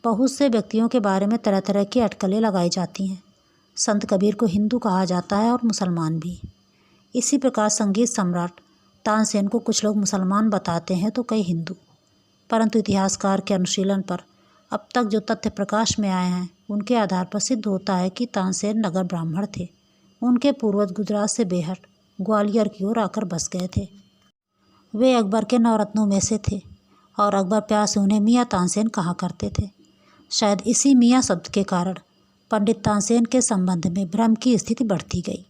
बहुत से व्यक्तियों के बारे में तरह तरह की अटकलें लगाई जाती हैं। संत कबीर को हिंदू कहा जाता है और मुसलमान भी। इसी प्रकार संगीत सम्राट तानसेन को कुछ लोग मुसलमान बताते हैं तो कई हिंदू। परंतु इतिहासकार के अनुशीलन पर अब तक जो तथ्य प्रकाश में आए हैं उनके आधार पर सिद्ध होता है कि तानसेन नगर ब्राह्मण थे। उनके पूर्वज गुजरात से बेहट ग्वालियर की ओर आकर बस गए थे। वे अकबर के नवरत्नों में से थे और अकबर प्यार से उन्हें मियाँ तानसेन कहा करते थे। शायद इसी मियाँ शब्द के कारण पंडित तानसेन के संबंध में भ्रम की स्थिति बढ़ती गई।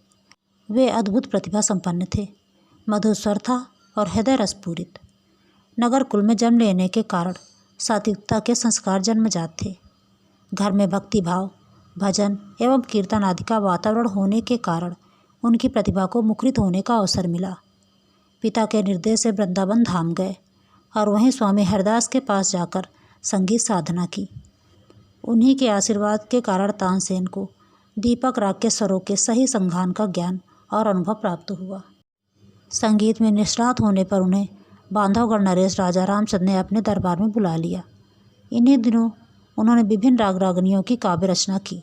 वे अद्भुत प्रतिभा संपन्न थे, मधुर स्वर था और हृदय रसपूरित। नगर कुल में जन्म लेने के कारण सात्विकता के संस्कार जन्मजात थे। घर में भक्ति भाव, भजन एवं कीर्तन आदि का वातावरण होने के कारण उनकी प्रतिभा को मुखरित होने का अवसर मिला। पिता के निर्देश से वृंदावन धाम गए और वहीं स्वामी हरदास के पास जाकर संगीत साधना की। उन्हीं के आशीर्वाद के कारण तानसेन को दीपक राग के स्वरों के सही संघान का ज्ञान और अनुभव प्राप्त हुआ। संगीत में निष्णात होने पर उन्हें बांधवगढ़ नरेश राजा रामचंद्र ने अपने दरबार में बुला लिया। इन्हीं दिनों उन्होंने विभिन्न राग रागनियों की काव्य रचना की।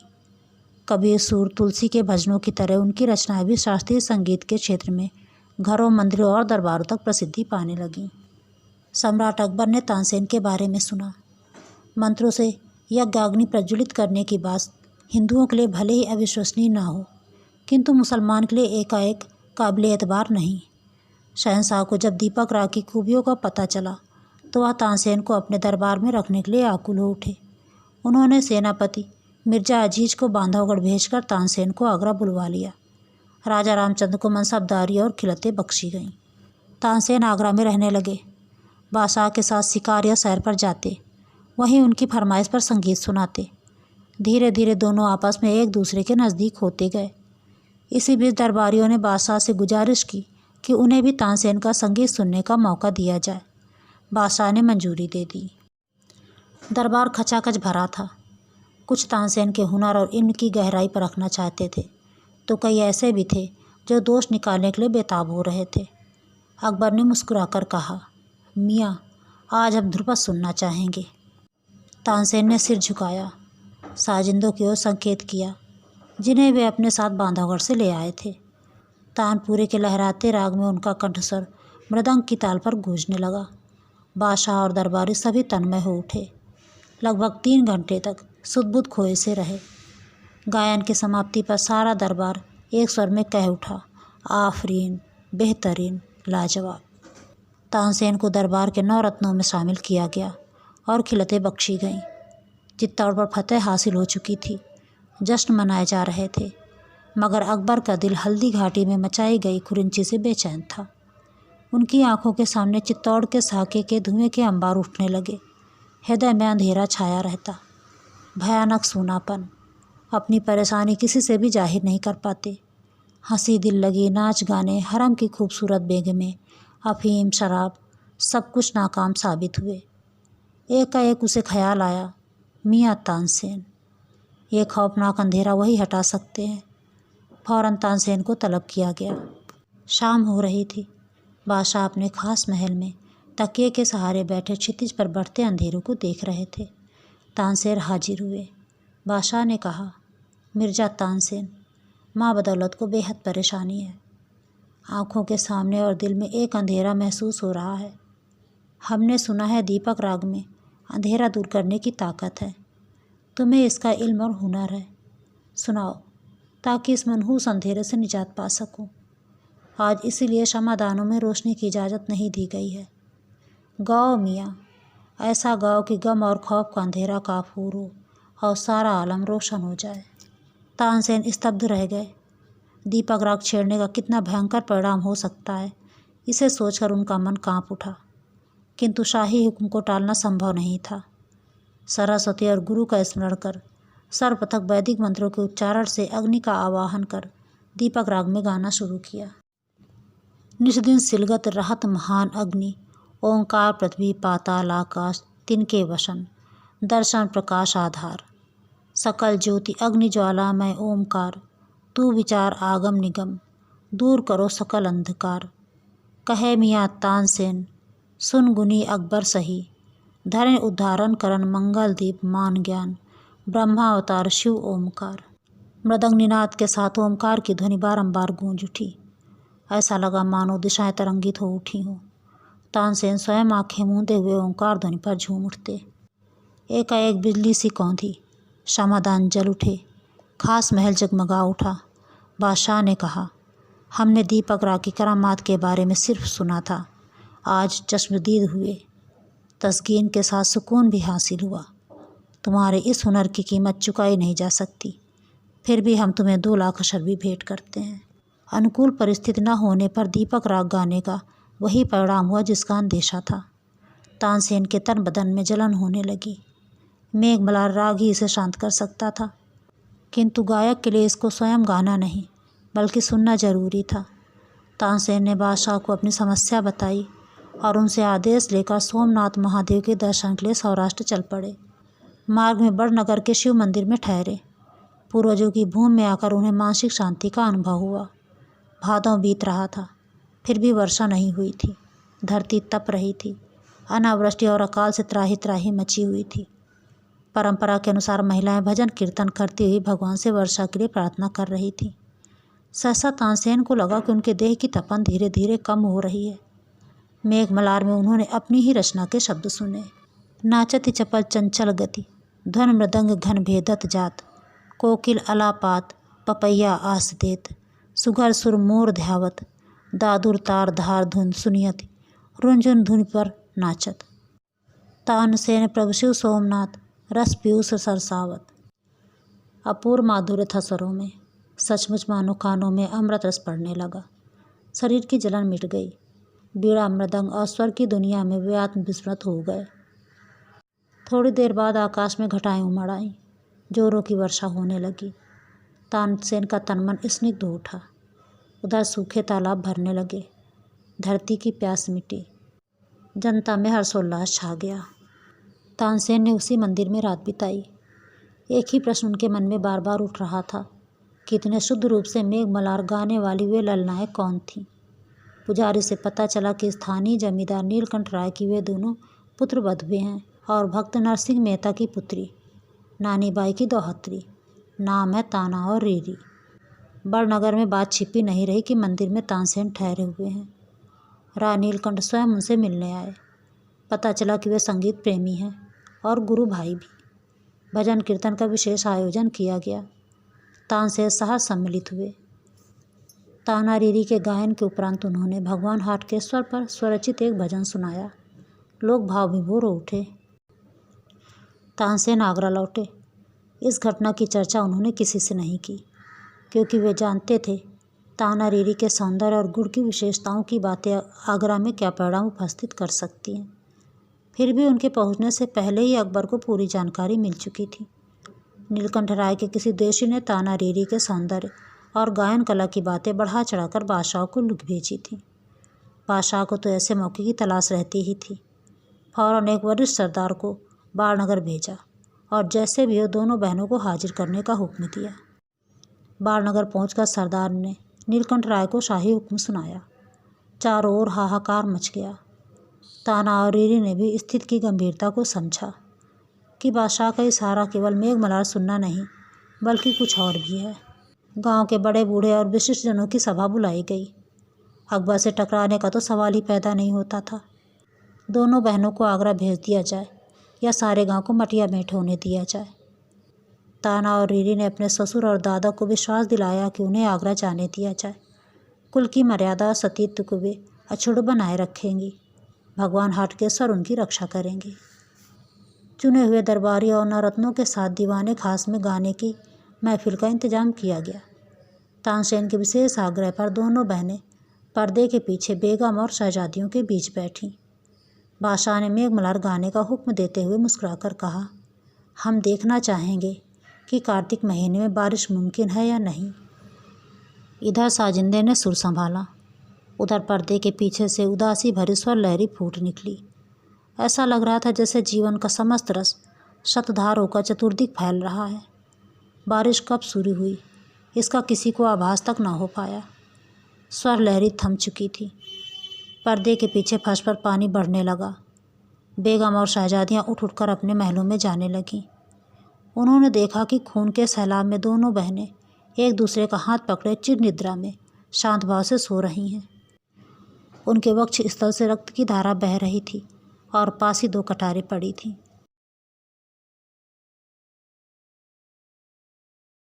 कबीर, सूर, तुलसी के भजनों की तरह उनकी रचनाएं भी शास्त्रीय संगीत के क्षेत्र में घरों, मंदिरों और दरबारों तक प्रसिद्धि पाने लगीं। सम्राट अकबर ने तानसेन के बारे में सुना। मंत्रों से यज्ञाग्नि प्रज्वलित करने की बात हिंदुओं के लिए भले ही अविश्वसनीय न हो, किंतु मुसलमान के लिए एकाएक काबिल एतबार नहीं। शहंशाह को जब दीपक राग की खूबियों का पता चला तो वह तानसेन को अपने दरबार में रखने के लिए आकुल हो उठे। उन्होंने सेनापति मिर्जा अजीज को बांधवगढ़ भेजकर तानसेन को आगरा बुलवा लिया। राजा रामचंद्र को मनसबदारी और खिलतें बख्शी गईं। तानसेन आगरा में रहने लगे। बादशाह के साथ शिकार या सैर पर जाते, वहीं उनकी फरमाइश पर संगीत सुनाते। धीरे धीरे दोनों आपस में एक दूसरे के नज़दीक होते गए। इसी बीच दरबारियों ने बादशाह से गुजारिश की कि उन्हें भी तानसेन का संगीत सुनने का मौका दिया जाए। बादशाह ने मंजूरी दे दी। दरबार खचाखच भरा था। कुछ तानसेन के हुनर और इल्म की गहराई परखना चाहते थे, तो कई ऐसे भी थे जो दोष निकालने के लिए बेताब हो रहे थे। अकबर ने मुस्कुराकर कहा, मियाँ, आज हम ध्रुपद सुनना चाहेंगे। तानसेन ने सिर झुकाया, साजिंदों की ओर संकेत किया जिन्हें वे अपने साथ बांधवगढ़ से ले आए थे। तानपुरे के लहराते राग में उनका कंठस्वर मृदंग की ताल पर गूंजने लगा। बादशाह और दरबारी सभी तन्मय हो उठे। लगभग 3 घंटे तक सुध-बुध खोए से रहे। गायन की समाप्ति पर सारा दरबार एक स्वर में कह उठा, आफरीन, बेहतरीन, लाजवाब। तानसेन को दरबार के 9 रत्नों में शामिल किया गया और खिलतें बख्शी गईं। चित्तौड़ पर फतेह हासिल हो चुकी थी। जश्न मनाए जा रहे थे, मगर अकबर का दिल हल्दी घाटी में मचाई गई खुरिंची से बेचैन था। उनकी आंखों के सामने चित्तौड़ के साके के धुएं के अंबार उठने लगे। हृदय में अंधेरा छाया रहता, भयानक सूनापन। अपनी परेशानी किसी से भी जाहिर नहीं कर पाते। हंसी, दिल लगी, नाच गाने, हरम की खूबसूरत बेगमें, अफीम, शराब, सब कुछ नाकाम साबित हुए। एकाएक उसे ख्याल आया, मियाँ तानसेन, ये खौफनाक अंधेरा वही हटा सकते हैं। फौरन तानसेन को तलब किया गया। शाम हो रही थी। बादशाह अपने खास महल में तकिए के सहारे बैठे क्षितिज पर बढ़ते अंधेरों को देख रहे थे। तानसेन हाजिर हुए। बादशाह ने कहा, मिर्जा तानसेन, माँ बदौलत को बेहद परेशानी है। आँखों के सामने और दिल में एक अंधेरा महसूस हो रहा है। हमने सुना है दीपक राग में अंधेरा दूर करने की ताकत है। तुम्हें इसका इल्म और हुनर है। सुनाओ, ताकि इस मनहूस अंधेरे से निजात पा सकूं। आज इसीलिए शमादानों में रोशनी की इजाज़त नहीं दी गई है। गाओ मियाँ, ऐसा गाओ कि गम और खौफ का अंधेरा काफूर हो और सारा आलम रोशन हो जाए। तानसेन स्तब्ध रह गए। दीपक राग छेड़ने का कितना भयंकर परिणाम हो सकता है, इसे सोचकर उनका मन कांप उठा। किंतु शाही हुक्म को टालना संभव नहीं था। सरस्वती और गुरु का स्मरण कर सर्वप्रथम वैदिक मंत्रों के उच्चारण से अग्नि का आवाहन कर दीपक राग में गाना शुरू किया। निष्दिन सिलगत रहत महान अग्नि, ओंकार पृथ्वी पाताल आकाश तिनके वशन, दर्शन प्रकाश आधार, सकल ज्योति अग्नि ज्वालामय ओंकार, तू विचार आगम निगम, दूर करो सकल अंधकार। कहे मियाँ तानसेन, सुन गुनी अकबर सही, धरण उद्धारण करण मंगल दीप मान ज्ञान, ब्रह्मावतार शिव ओमकार। मृदंग निनाद के साथ ओमकार की ध्वनि बारंबार गूंज उठी। ऐसा लगा मानो दिशाएं तरंगित हो उठी हों। तानसेन स्वयं आंखें मूंदे हुए ओंकार ध्वनि पर झूम उठते। एकाएक बिजली सी कौंधी, समादान जल उठे, खास महल जगमगा उठा। बादशाह ने कहा, हमने दीपक राग की करामात के बारे में सिर्फ सुना था, आज चश्मदीद हुए। तस्कीन के साथ सुकून भी हासिल हुआ। तुम्हारे इस हुनर की कीमत चुकाई नहीं जा सकती, फिर भी हम तुम्हें 2 लाख अशर भी भेंट करते हैं। अनुकूल परिस्थिति न होने पर दीपक राग गाने का वही परिणाम हुआ जिसका अंदेशा था। तानसेन के तन बदन में जलन होने लगी। मेघमल्हार राग ही इसे शांत कर सकता था, किंतु गायक के लिए इसको स्वयं गाना नहीं बल्कि सुनना जरूरी था। तानसेन ने बादशाह को अपनी समस्या बताई और उनसे आदेश लेकर सोमनाथ महादेव के दर्शन के लिए सौराष्ट्र चल पड़े। मार्ग में बड़नगर के शिव मंदिर में ठहरे। पूर्वजों की भूमि में आकर उन्हें मानसिक शांति का अनुभव हुआ। भादों बीत रहा था, फिर भी वर्षा नहीं हुई थी। धरती तप रही थी। अनावृष्टि और अकाल से त्राही त्राही मची हुई थी। परंपरा के अनुसार महिलाएं भजन कीर्तन करती हुई भगवान से वर्षा के लिए प्रार्थना कर रही थी। सहसा तानसेन को लगा कि उनके देह की तपन धीरे धीरे कम हो रही है। मेघमल्हार में उन्होंने अपनी ही रचना के शब्द सुने। नाचति चपल चंचल गति, ध्वन मृदंग घन भेदत जात, कोकिल अलापात पपैया आस देत, सुगर सुर मोर ध्यावत, दादुर तार धार धुन सुनियति, रुंझुन धुन पर नाचत। तानसेन प्रभु शिव सोमनाथ रस पीयूष सरसावत। अपूर्व माधुर्य था स्वरों में, सचमुच मानो कानों में अमृत रस पड़ने लगा। शरीर की जलन मिट गई। बीड़ा मृदंग और स्वर की दुनिया में वे आत्मविस्मृत हो गए। थोड़ी देर बाद आकाश में घटाएं उमड़ आईं। जोरों की वर्षा होने लगी। तानसेन का तनमन स्निग्ध हो उठा। उधर सूखे तालाब भरने लगे। धरती की प्यास मिटी। जनता में हर्षोल्लास छा गया। तानसेन ने उसी मंदिर में रात बिताई। एक ही प्रश्न उनके मन में बार बार उठ रहा था कि इतने शुद्ध रूप से मेघमल्हार गाने वाली वे ललनाएं कौन थीं। पुजारी से पता चला कि स्थानीय जमींदार नीलकंठ राय की वे दोनों पुत्र वधुएं हैं और भक्त नरसिंह मेहता की पुत्री नानी बाई की दोहत्री। नाम है ताना और रीरी। बड़नगर में बात छिपी नहीं रही कि मंदिर में तानसेन ठहरे हुए हैं। राय नीलकंठ स्वयं उनसे मिलने आए। पता चला कि वे संगीत प्रेमी हैं और गुरु भाई भी। भजन कीर्तन का विशेष आयोजन किया गया। तानसेन सहर्ष सम्मिलित हुए। ताना रीरी के गायन के उपरांत उन्होंने भगवान हाटकेश्वर पर स्वरचित एक भजन सुनाया। लोग भाव विभोर हो उठे। तानसेन आगरा लौटे। इस घटना की चर्चा उन्होंने किसी से नहीं की, क्योंकि वे जानते थे ताना रीरी के सौंदर्य और गुण की विशेषताओं की बातें आगरा में क्या परिणाम उपस्थित कर सकती हैं। फिर भी उनके पहुंचने से पहले ही अकबर को पूरी जानकारी मिल चुकी थी। नीलकंठ राय के किसी द्वेषी ने ताना रीरी के सौंदर्य और गायन कला की बातें बढ़ा चढ़ाकर बादशाह को लिख भेजी थी। बादशाह को तो ऐसे मौके की तलाश रहती ही थी। फौरन एक वरिष्ठ सरदार को बाड़नगर भेजा और जैसे भी हो दोनों बहनों को हाजिर करने का हुक्म दिया। बाड़नगर पहुंचकर सरदार ने नीलकंठ राय को शाही हुक्म सुनाया। चारों ओर हाहाकार मच गया। ताना और रीरी ने भी स्थिति की गंभीरता को समझा कि बादशाह का इशारा केवल मेघमल्हार सुनना नहीं बल्कि कुछ और भी है। गांव के बड़े बूढ़े और विशिष्ट जनों की सभा बुलाई गई। अकबर से टकराने का तो सवाल ही पैदा नहीं होता था। दोनों बहनों को आगरा भेज दिया जाए या सारे गांव को मटिया भेंट होने दिया जाए। ताना और रीरी ने अपने ससुर और दादा को विश्वास दिलाया कि उन्हें आगरा जाने दिया जाए। कुल की मर्यादा और सतीत्व को वे अछूत बनाए रखेंगी। भगवान हाटकेश्वर उनकी रक्षा करेंगे। चुने हुए दरबारी और नवरत्नों के साथ दीवाने खास में गाने की महफिल का इंतजाम किया गया। तानसेन के विशेष आग्रह पर दोनों बहनें पर्दे के पीछे बेगम और शहजादियों के बीच बैठीं। बादशाह ने मेघमल्हार गाने का हुक्म देते हुए मुस्कुराकर कहा, हम देखना चाहेंगे कि कार्तिक महीने में बारिश मुमकिन है या नहीं। इधर साजिंदे ने सुर संभाला। उधर पर्दे के पीछे से उदासी भरी स्वर लहरी फूट निकली। ऐसा लग रहा था जैसे जीवन का समस्त रस शतधार होकर चतुर्दिक फैल रहा है। बारिश कब शुरू हुई इसका किसी को आभास तक न हो पाया। स्वर लहरी थम चुकी थी। पर्दे के पीछे फर्श पर पानी बढ़ने लगा। बेगम और शहजादियाँ उठ उठकर अपने महलों में जाने लगीं। उन्होंने देखा कि खून के सैलाब में दोनों बहनें एक दूसरे का हाथ पकड़े चिर निद्रा में शांत भाव से सो रही हैं। उनके वक्ष स्थल से रक्त की धारा बह रही थी और पास ही 2 कटारें पड़ी थीं।